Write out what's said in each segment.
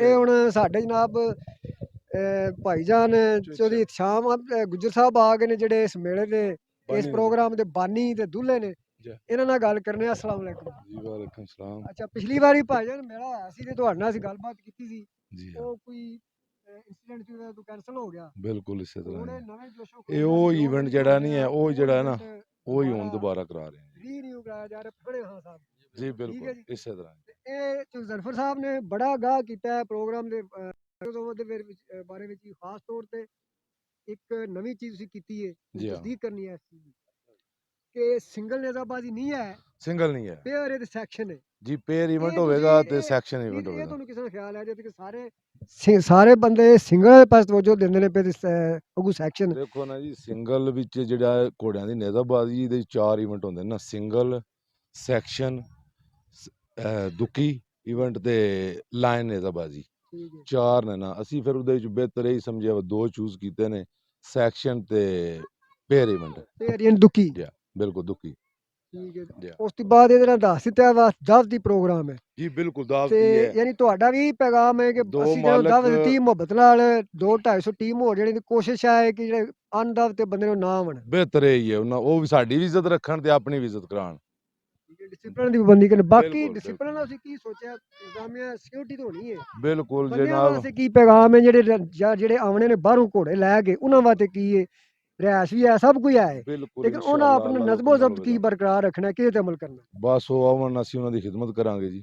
ਇਹ ਹੁਣ ਸਾਡੇ ਜਨਾਬ ਭਾਈਜਾਨ ਚੌਧਰੀ ਸ਼ਾਮ ਗੁੱਜਰ ਸਾਹਿਬ ਆ ਗਏ ਨੇ, ਜਿਹੜੇ ਇਸ ਮੇਲੇ ਦੇ ਇਸ ਪ੍ਰੋਗਰਾਮ ਦੇ ਬਾਨੀ ਤੇ ਦੁੱਲੇ ਨੇ। ਇਹਨਾਂ ਨਾਲ ਗੱਲ ਕਰਨੇ। अस्सलाम वालेकुम जी वालेकुम सलाम। अच्छा, पिछली वारी भाईजान मेला होया सी ते तुहाडे नाल ਅਸੀਂ ਗੱਲਬਾਤ ਕੀਤੀ ਸੀ। जी ਉਹ ਕੋਈ इंसिडेंट ਜਿਹੜਾ ਤੋਂ ਕੈਨਸਲ ਹੋ ਗਿਆ। बिल्कुल इसे तरह ਉਹਨੇ ही। ਨਵੇਂ ਜੋਸ਼ੋ ਇਹ ਉਹ ਇਵੈਂਟ ਜਿਹੜਾ ਨਹੀਂ ਹੈ, ਉਹ ਜਿਹੜਾ ਹੈ ਨਾ, ਉਹ ਹੀ ਹੁਣ ਦੁਬਾਰਾ ਕਰਾ ਰਹੇ हैं। ਰੀਨਿਊ ਕਰਾਇਆ ਜਾ ਰਿਹਾ ਫੜੇ ਹਾਂ ਸਾਹਿਬ जी बिल्कुल इसे तरह ही। ਇਹ ਜ਼ਲਫਰ ਸਾਹਿਬ ਨੇ ਬੜਾ ਗਾਹ ਕੀਤਾ ਹੈ ਪ੍ਰੋਗਰਾਮ ਦੇ ਬਾਰੇ ਵਿੱਚ ਖਾਸ ਤੌਰ ਤੇ ਇੱਕ ਨਵੀਂ ਚੀਜ਼ ਤੁਸੀਂ ਕੀਤੀ ਹੈ, ਜੀ ਹਾਂ। ਤਸਦੀਕ ਕਰਨੀ ਹੈ ਇਸ ਚੀਜ਼ ਦੀ ਕਿ ਸਿੰਗਲ ਨੇਜ਼ਾਬਾਜ਼ੀ ਨਹੀਂ ਹੈ, ਸਿੰਗਲ ਨਹੀਂ ਹੈ ਪੇਅਰ ਇਹਦੇ ਸੈਕਸ਼ਨ ਹੈ ਜੀ। ਪੇਅਰ ਇਵੈਂਟ ਇਹ ਹੋਵੇਗਾ ਤੁਸੀਂ ਤੇ ਇਹ- ਸੈਕਸ਼ਨ ਇਹ ਇਵੈਂਟ ਹੋਵੇਗਾ। ਤੁਹਾਨੂੰ ਕਿਸੇ ਨੂੰ ਖਿਆਲ ਆ ਜਾਏ ਕਿ ਸਾਰੇ ਬੰਦੇ ਸਿੰਗਲ ਪਾਸ ਤਵੱਜੋ ਦਿੰਦੇ ਨੇ ਪੇ ਅਗੂ ਸੈਕਸ਼ਨ। ਦੇਖੋ ਨਾ ਜੀ, ਸਿੰਗਲ ਵਿੱਚ ਜਿਹੜਾ ਘੋੜਿਆਂ ਦੀ ਨੇਜ਼ਾਬਾਜ਼ੀ ਦੇ 4 ਇਵੈਂਟ ਹੁੰਦੇ ਨੇ ਨਾ, ਸਿੰਗਲ, ਸੈਕਸ਼ਨ, ਦੁੱਕੀ ਇਵੈਂਟ ਤੇ ਲਾਈਨ ਨੇਜ਼ਾਬਾਜ਼ੀ, ਠੀਕ ਹੈ 4 ਨੇ ਨਾ। ਅਸੀਂ ਫਿਰ ਉਹਦੇ ਵਿੱਚ ਬਿਹਤਰ ਇਹ ਸਮਝਿਆ 2 ਚੂਜ਼ ਕੀਤੇ ਨੇ, ਸੈਕਸ਼ਨ ਤੇ ਪੇਅਰ ਇਵੈਂਟ। ਪੇਅਰ ਯਾਨੀ ਦੁੱਕੀ, ਬਿਲਕੁਲ ਦੁੱਕੀ। ਠੀਕ ਹੈ। ਜੀ ਉਸ ਤੋਂ ਬਾਅਦ ਇਹਦੇ ਨਾਲ ਦੱਸ ਦਿੱਤਾ ਵਾ ਦਾਵਤੀ ਪ੍ਰੋਗਰਾਮ ਹੈ ਜੀ ਬਿਲਕੁਲ ਦਾਵਤੀ ਤੇ ਹੈ। ਯਾਨੀ ਤੁਹਾਡਾ ਵੀ ਪੈਗਾਮ ਹੈ ਕਿ ਦੋ ਅਸੀਂ ਜਦੋਂ ਮਾਲਕ- ਦਾਵਤ ਦਿੱਤੀ ਮੁਹੱਬਤ ਨਾਲ 2-250 ਟੀਮ ਹੋ ਜਾਣੀ ਦੀ ਕੋਸ਼ਿਸ਼ ਹੈ ਕਿ ਜਿਹੜੇ ਅਨਦਾਵਤ ਤੇ ਬੰਦੇ ਨੂੰ ਨਾ ਆਵਣ। ਬਿਹਤਰ ਇਹ ਹੀ ਹੈ, ਉਹ ਵੀ ਸਾਡੀ ਵੀ ਇੱਜ਼ਤ ਰੱਖਣ ਤੇ ਆਪਣੀ ਵੀ ਇੱਜ਼ਤ ਕਰਾਉਣ। ਡਿਸਪਲਿਨ ਦੀ ਪਾਬੰਦੀ ਕਰਨ। ਬਾਕੀ ਬਿਲਕੁਲ, ਡਿਸਪਲਿਨ ਨਾਲ ਅਸੀਂ ਕੀ ਸੋਚਿਆ, ਇੰਤਜ਼ਾਮੀਆ ਸਿਕਿਉਰਿਟੀ ਤਾਂ ਹੋਣੀ ਹੈ। ਬਿਲकुल ਬੰਦਿਆਂ जनाब। ਵਾਸਤੇ ਕੀ ਪੈਗਾਮ ਹੈ ਜਿਹੜੇ ਆਉਣੇ ਨੇ ਬਾਹਰੋਂ ਘੋੜੇ ਲੈ ਕੇ, ਉਹਨਾਂ ਵਾਸਤੇ ਕੀ ਹੈ? ਰਿਹਾਇਸ਼ ਵੀ ਹੈ, ਸਭ ਕੁਝ ਹੈ, बिल्कुल ਲੇਕਿन ਉਹਨਾਂ इंशाअल्लाह ਆਪਣਾ अल्लाह दा ਨਜ਼ਮੋ हुक्म ਜ਼ਬਤ ਕੀ होवेगा। ਬਰਕਰਾਰ ਰੱਖਣਾ, ਕਿਹਦੇ ਤੇ ਅਮਲ ਕਰਨਾ। बस वो आवन ਅਸੀਂ ਉਹਨਾਂ ਦੀ ਖਿਦਮਤ ਕਰਾਂਗੇ ਜੀ।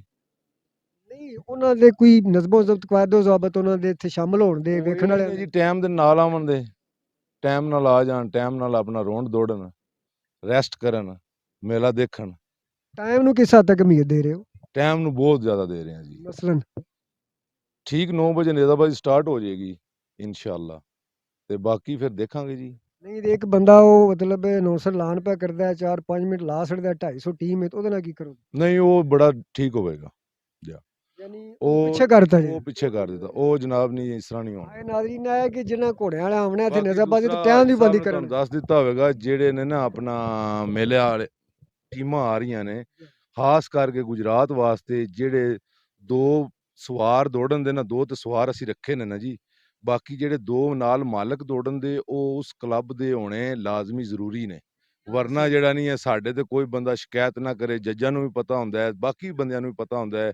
ਨਹੀਂ ਉਹਨਾਂ ਦੇ ਕੋਈ ਨਜ਼ਮੋ ਜ਼ਬਤ ਕਾਇਦੋ ਜ਼ਾਬਤ ਉਹਨਾਂ ਦੇ ਇੱਥੇ ਸ਼ਾਮਲ ਹੋਣ ਦੇ, ਉਹ ਵੇਖਣ ਇਹ ਵਾਲੇ ਨਹੀਂ ਜੀ, ਟਾਈਮ ਦੇ ਨਾਲ ਆਵਣ ਦੇ, ਟਾਈਮ ਨਾਲ ਆ ਜਾਣ, ਟਾਈਮ ਨਾਲ ਆਪਣਾ ਰੌਂਡ ਦੌੜਨ, ਰੈਸਟ ਕਰਨ, ਮੇਲਾ ਦੇਖਣ। ਟਾਈਮ ਨੂੰ ਕਿਸ ਹੱਦ ਤੱਕ ਅਹਿਮੀਅਤ ਦੇ ਰਹੇ ਹੋ? ਟਾਈਮ ਨੂੰ ਬਹੁਤ ਜ਼ਿਆਦਾ ਦੇ ਰਹੇ ਹਾਂ ਜੀ। ਮਸਲਨ ਠੀਕ 9 ਵਜੇ ਨੇਜ਼ਾਬਾਜ਼ੀ ਸਟਾਰਟ ਹੋ ਜਾਏਗੀ ਇਨਸ਼ਾਅੱਲਾ, ਤੇ ਬਾਕੀ ਫਿਰ ਦੇਖਾਂਗੇ ਜੀ। ਨਹੀਂ ਤੇ ਇੱਕ ਬੰਦਾ ਉਹ ਮਤਲਬ ਨੌਸਰ ਲਾਨ ਪਿਆ ਕਰਦਾ ਹੈ, 4-5 ਮਿੰਟ ਲਾ ਛੱਡਦਾ, 250 ਟੀਮ ਹੈ, ਉਹਦੇ ਨਾਲ ਕੀ ਕਰੋ? ਨਹੀਂ ਉਹ ਬੜਾ ਠੀਕ ਹੋਵੇਗਾ। ਯਾਨੀ ਉਹ ਪਿੱਛੇ ਕਰਤਾ ਜੀ। ਉਹ ਪਿੱਛੇ ਕਰ ਦਿੱਤਾ, ਉਹ ਜਨਾਬ ਨਹੀਂ ਇਸ ਤਰ੍ਹਾਂ ਨਹੀਂ ਹੋਣਾ। ਆਏ ਨਾਜ਼ਰੀਨ ਹੈ ਕਿ ਜਿਹਨਾਂ ਘੋੜਿਆਂ ਵਾਲੇ ਆਉਣਾ ਇੱਥੇ ਬਾਕੀ ਨਜ਼ਾਬਾਜ਼ੀ ਤੇ ਦੂਸਰਾ ਟਾਈਮ ਦੀ ਸਾਹਿਬ ਬੰਦੀ ਨੇ ਕਰਨ। ਤੁਹਾਨੂੰ ਦੱਸ ਦਿੱਤਾ ਹੋਵੇਗਾ, ਜਿਹੜੇ ਨੇ ਨਾ ਆਪਣਾ ਮੇਲੇ ਵਾਲੇ ਟੀਮਾਂ ਆ ਰਹੀਆਂ ਨੇ, ਖਾਸ ਕਰਕੇ ਗੁਜਰਾਤ ਵਾਸਤੇ, ਜਿਹੜੇ 2 ਸਵਾਰ ਦੌੜਨ ਦੇ ਨਾ, 2 ਤੇ ਸਵਾਰ ਅਸੀਂ ਰੱਖੇ ਨੇ ਨਾ ਜੀ। ਬਾਕੀ ਜਿਹੜੇ 2 ਨਾਲ ਮਾਲਕ ਦੌੜਨ ਦੇ, ਉਹ ਉਸ ਕਲੱਬ ਦੇ ਹੋਣੇ ਲਾਜ਼ਮੀ ਜ਼ਰੂਰੀ ਨੇ। ਵਰਨਾ ਜਿਹੜਾ ਨਹੀਂ ਹੈ, ਸਾਡੇ ਤੇ ਕੋਈ ਬੰਦਾ ਸ਼ਿਕਾਇਤ ਨਾ ਕਰੇ, ਜੱਜਾਂ ਨੂੰ ਵੀ ਪਤਾ ਹੁੰਦਾ ਹੈ, ਬਾਕੀ ਬੰਦਿਆਂ ਨੂੰ ਵੀ ਪਤਾ ਹੁੰਦਾ ਹੈ।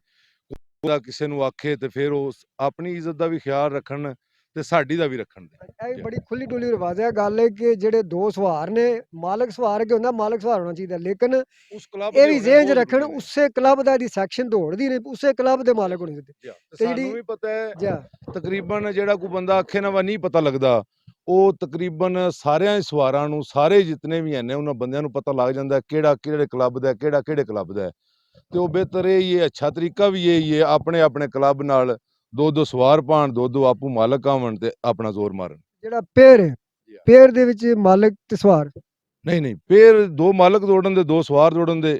ਉਹਦਾ ਕਿਸੇ ਨੂੰ ਆਖੇ ਤੇ ਫਿਰ ਉਹ ਆਪਣੀ ਇੱਜ਼ਤ ਦਾ ਵੀ ਖਿਆਲ ਰੱਖਣ ਤੇ ਸਾਡੀ ਦਾ ਵੀ ਰੱਖਣ ਦੇ। ਇਹ ਵੀ ਬੜੀ ਖੁੱਲੀ ਡੁੱਲੀ ਰਿਵਾਜ ਹੈ। ਗੱਲ ਹੈ ਕਿ ਜਿਹੜੇ 2 ਸਵਾਰ ਨੇ, ਮਾਲਕ ਸਵਾਰ ਕੇ ਹੁੰਦਾ, ਮਾਲਕ ਸਵਾਰ ਹੋਣਾ ਚਾਹੀਦਾ, ਲੇਕਿਨ ਉਸ ਕਲੱਬ ਇਹ ਵੀ ਜ਼ਿਹਨ 'ਚ ਰੱਖਣ ਉਸੇ ਕਲੱਬ ਦਾ ਦੀ ਸੈਕਸ਼ਨ ਦੌੜਦੀ ਨੇ, ਉਸੇ ਕਲੱਬ ਦੇ ਮਾਲਕ ਹੋਣੇ ਚਾਹੀਦੇ। ਤੇ ਸਾਨੂੰ ਵੀ ਪਤਾ ਹੈ ਜੀ ਤਕਰੀਬਨ ਜਿਹੜਾ ਕੋਈ ਬੰਦਾ ਆਖੇ ਨਾ ਵਾ ਨਹੀਂ ਪਤਾ ਲੱਗਦਾ, ਉਹ ਤਕਰੀਬਨ ਸਾਰਿਆਂ ਹੀ ਸਵਾਰਾਂ ਨੂੰ, ਸਾਰੇ ਜਿਤਨੇ ਵੀ ਨੇ ਉਹਨਾਂ ਬੰਦਿਆਂ ਨੂੰ ਪਤਾ ਲੱਗ ਜਾਂਦਾ ਕਿਹੜਾ ਕਿਹੜੇ ਕਲੱਬ ਦਾ, ਕਿਹੜਾ ਕਿਹੜੇ ਕਲੱਬ ਦਾ। ਤੇ ਉਹ ਬਿਹਤਰ ਇਹ ਹੀ ਹੈ, ਅੱਛਾ ਤਰੀਕਾ ਵੀ ਇਹ ਹੀ ਹੈ, ਆਪਣੇ ਆਪਣੇ ਕਲੱਬ ਨਾਲ 2-2 ਸਵਾਰ ਪਾਣ, 2-2 ਆਪੂ ਮਾਲਕ ਆਵਣ ਤੇ ਆਪਣਾ ਜ਼ੋਰ ਮਾਰਨ। ਜਿਹੜਾ ਪੇਅਰ ਹੈ, ਪੇਅਰ ਦੇ ਵਿੱਚ ਮਾਲਕ ਤੇ ਸਵਾਰ ਨਹੀਂ ਫੇਰ 2 ਮਾਲਕ ਦੌੜਨ ਦੇ, 2 ਸਵਾਰ ਦੌੜਨ ਦੇ।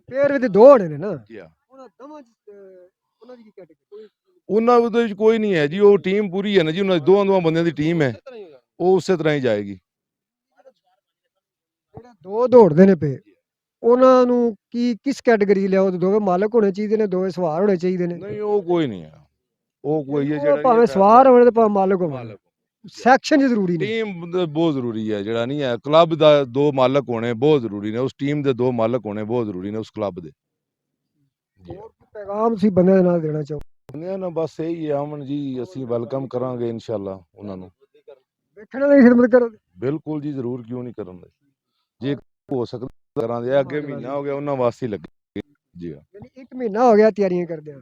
ਪੇਅਰ ਵਿੱਚ 2 ਹੋਣੇ ਨੇ ਨਾ। ਉਹਨਾਂ ਦੋਵਾਂ ਉਹਨਾਂ ਦੀ ਕੀ ਕੈਟੇਗਰੀ? ਉਹਨਾਂ ਉਹਦੇ ਵਿੱਚ ਕੋਈ ਨਹੀਂ ਹੈ ਜੀ, ਉਹ ਟੀਮ ਪੂਰੀ ਹੈ ਨਾ ਜੀ, ਉਹਨਾਂ ਦੀ 2 ਬੰਦਿਆਂ ਦੀ ਟੀਮ ਹੈ, ਉਹ ਉਸੇ ਤਰ੍ਹਾਂ ਹੀ ਜਾਏਗੀ। ਜਿਹੜੇ 2 ਦੌੜਦੇ ਨੇ ਪੇ, ਉਹਨਾਂ ਨੂੰ ਕਿਸ ਕੈਟਾਗਰੀ ਲਿਆਓ? ਦੋਵੇਂ ਮਾਲਕ ਹੋਣੇ ਚਾਹੀਦੇ ਨੇ, ਦੋਵੇਂ ਸਵਾਰ ਹੋਣੇ ਚਾਹੀਦੇ ਨੇ? ਨਹੀਂ ਉਹ ਕੋਈ ਨਹੀਂ ਹੈ, ਉਹ ਕੋਈ ਹੈ ਉਹ ਜਿਹੜਾ ਭਾਵੇਂ ਸਵਾਰ ਹੋਣ ਤੇ ਭਾਵੇਂ ਮਾਲਕ ਹੋਣ, ਸੈਕਸ਼ਨ ਜ਼ਰੂਰੀ ਨੇ। ਟੀਮ ਬਹੁਤ ਜ਼ਰੂਰੀ ਹੈ, ਜਿਹੜਾ ਨਹੀਂ ਹੈ ਕਲੱਬ ਦਾ 2 ਮਾਲਕ ਹੋਣੇ ਬਹੁਤ ਜ਼ਰੂਰੀ ਨੇ, ਉਸ ਟੀਮ ਦੇ 2 ਮਾਲਕ ਹੋਣੇ ਬਹੁਤ ਜ਼ਰੂਰੀ ਨੇ ਉਸ ਕਲੱਬ ਦੇ। ਹੋਰ ਕੀ ਪੈਗਾਮ ਤੁਸੀਂ ਬੰਦੇ ਦੇ ਨਾਲ ਦੇਣਾ ਚਾਹੋ? ਬੰਦਿਆਂ ਨਾਲ ਬਸ ਇਹੀ ਹੈ ਅਮਨ ਜੀ, ਅਸੀਂ ਵੈਲਕਮ ਕਰਾਂਗੇ ਇਨਸ਼ਾਅੱਲਾ ਉਹਨਾਂ ਨੂੰ। ਵੇਖਣ ਵਾਲੀ ਖਿਦਮਤ ਕਰੋ। ਬਿਲਕੁਲ ਜੀ, ਜ਼ਰੂਰ, ਕਿਉਂ ਨਹੀਂ ਕਰਾਂਗੇ, ਜੇ ਹੋ ਸਕਦਾ ਕਰਾਂਗੇ। ਅੱਗੇ ਮਹੀਨਾ ਹੋ ਗਿਆ ਉਹਨਾਂ ਵਾਸਤੇ ਹੀ ਲੱਗੇ ਜੀ। ਯਾਨੀ 1 ਮਹੀਨਾ ਹੋ ਗਿਆ ਤਿਆਰੀਆਂ ਕਰਦੇ ਆ।